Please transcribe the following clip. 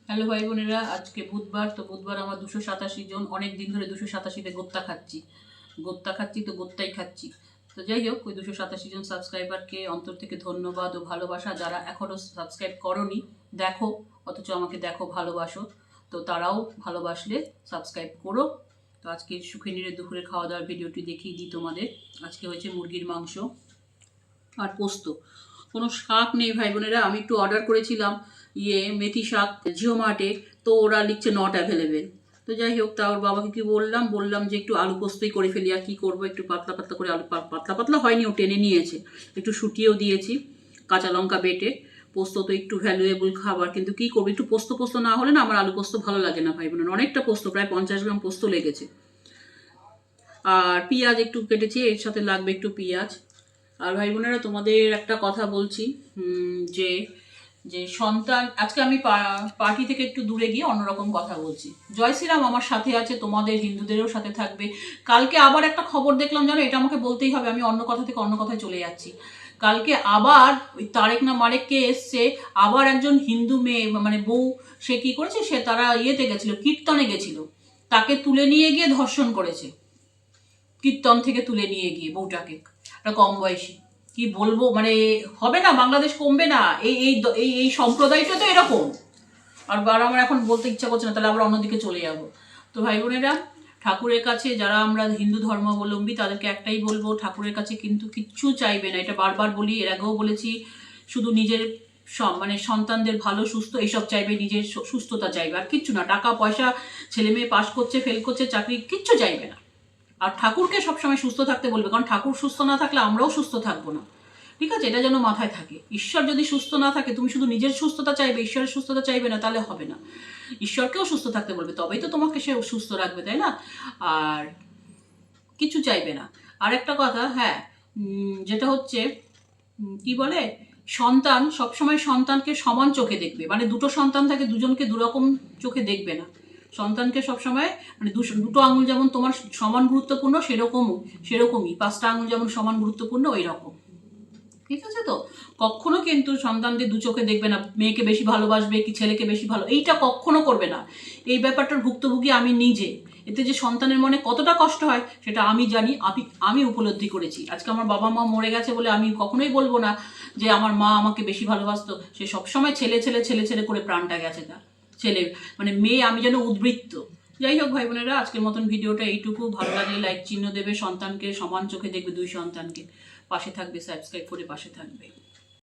Hello ভাই বোনেরা, আজকে বুধবার। তো বুধবার আমার 287 জন, অনেক দিন ধরে 287তে গোত্তা খাচ্ছি তো গোত্তাই খাচ্ছি। তো যাই হোক, ওই 287 জন সাবস্ক্রাইবারকে অন্তর থেকে ধন্যবাদ ও ভালোবাসা। যারা এখনও সাবস্ক্রাইব করনি, দেখো, অথচ আমাকে দেখো, ভালোবাসো, তো তারাও ভালোবাসলে সাবস্ক্রাইব করো। তো আজকে সুখিনীর দুপুরে খাওয়া দাওয়ার ভিডিওটি দেখিয়ে দিই তোমাদের। আজকে হয়েছে মুরগির মাংস আর পোস্ত। কোনো শাক নেই ভাই বোনেরা। আমি একটু অর্ডার করেছিলাম মেথি শাক জিও মার্টে, তো ওরা লিখছে নট অ্যাভেলেবেল। তো যাই হোক, তা ওর বাবাকে কি বললাম যে একটু আলু পোস্তই করে ফেলি। আর কী করবো, একটু পাতলা পাতলা করে আলু, পাতলা পাতলা হয়নি, ও টেনে নিয়েছে। একটু শুটিয়েও দিয়েছি, কাঁচা লঙ্কা বেটে। পোস্ত তো একটু ভ্যালুয়েবল খাবার, কিন্তু কী করবো, একটু পোস্ত পোস্ত না হলে না আমার আলু পোস্ত ভালো লাগে না ভাই বোনের। অনেকটা পোস্ত, প্রায় 50 গ্রাম পোস্ত লেগেছে। আর পেঁয়াজ একটু কেটেছি, এর সাথে লাগবে একটু পেঁয়াজ। আর ভাই বোনেরা, তোমাদের একটা কথা বলছি, যে যে সন্তান, আজকে আমি পার্টি থেকে একটু দূরে গিয়ে অন্যরকম কথা বলছি। জয় শ্রীরাম আমার সাথে আছে, তোমাদের হিন্দুদেরও সাথে থাকবে। কালকে আবার একটা খবর দেখলাম, জানো, এটা আমাকে বলতেই হবে, আমি অন্য কথা থেকে অন্য কথায় চলে যাচ্ছি। কালকে আবার ওই তারেক না মারেককে এসছে, আবার একজন হিন্দু মেয়ে, মানে বউ, সে কি করেছে, সে তারা ইয়েতে গেছিল, কীর্তনে গেছিল, তাকে তুলে নিয়ে গিয়ে ধর্ষণ করেছে। কীর্তন থেকে তুলে নিয়ে গিয়ে বউটাকে, একটা কম বয়সী। কি বলবো, মানে হবে না, বাংলাদেশ কমবে না। এই এই এই এই সম্প্রদায়টা তো এরকম। আর আমার এখন বলতে ইচ্ছা করছে না, তাহলে আবার অন্যদিকে চলে যাব। তো ভাই বোনেরা, ঠাকুরের কাছে যারা আমরা হিন্দু ধর্মাবলম্বী, তাদেরকে একটাই বলবো, ঠাকুরের কাছে কিন্তু কিচ্ছু চাইবে না। এটা বারবার বলি, এর আগেও বলেছি। শুধু নিজের মানে সন্তানদের ভালো সুস্থ এইসব চাইবে, নিজের সুস্থতা চাইবে, আর কিচ্ছু না। টাকা পয়সা, ছেলে মেয়ে পাশ করছে, ফেল করছে, চাকরি, কিচ্ছু চাইবে না। আর ঠাকুরকে সবসময় সুস্থ থাকতে বলবে, কারণ ঠাকুর সুস্থ না থাকলে আমরাও সুস্থ থাকবো না। ঠিক আছে, এটা যেন মাথায় থাকে। ঈশ্বর যদি সুস্থ না থাকে, তুমি শুধু নিজের সুস্থতা চাইবে, ঈশ্বরের সুস্থতা চাইবে না, তাহলে হবে না। ঈশ্বরকেও সুস্থ থাকতে বলবে, তবেই তো তোমাকে সে সুস্থ রাখবে, তাই না? আর কিছু চাইবে না। আর একটা কথা, হ্যাঁ, যেটা হচ্ছে, কি বলে, সন্তান সবসময় সন্তানকে সমান চোখে দেখবে। মানে দুটো সন্তান থাকে, দুজনকে দুরকম চোখে দেখবে না। সন্তানকে সবসময়, মানে দুটো আঙুল যেমন তোমার সমান গুরুত্বপূর্ণ, সেরকমই 5টা আঙুল যেমন সমান গুরুত্বপূর্ণ, ওই রকম। ঠিক আছে? তো কখনো কিন্তু সন্তানদের দু চোখে দেখবে না, মেয়েকে বেশি ভালোবাসবে কি ছেলেকে বেশি ভালো, এইটা কখনো করবে না। এই ব্যাপারটার ভুক্তভোগী আমি নিজে। এতে যে সন্তানের মনে কতটা কষ্ট হয় সেটা আমি জানি, আমি উপলব্ধি করেছি। আজকে আমার বাবা মা মরে গেছে বলে আমি কখনোই বলবো না যে আমার মা আমাকে বেশি ভালোবাসতো। সে সবসময় ছেলে ছেলে ছেলে ছেলে করে প্রাণটা গেছে তার। ছেলে, মানে মেয়ে আমি যেন উদ্বৃত্ত। যাই হোক ভাই বোনেরা, আজকের মতন ভিডিওটা এইটুকু। ভালো লাগলে লাইক চিহ্ন দেবে, সন্তানকে সমান চোখে দেখবে, দুই সন্তানকে পাশে থাকবে, সাবস্ক্রাইব করে পাশে থাকবে।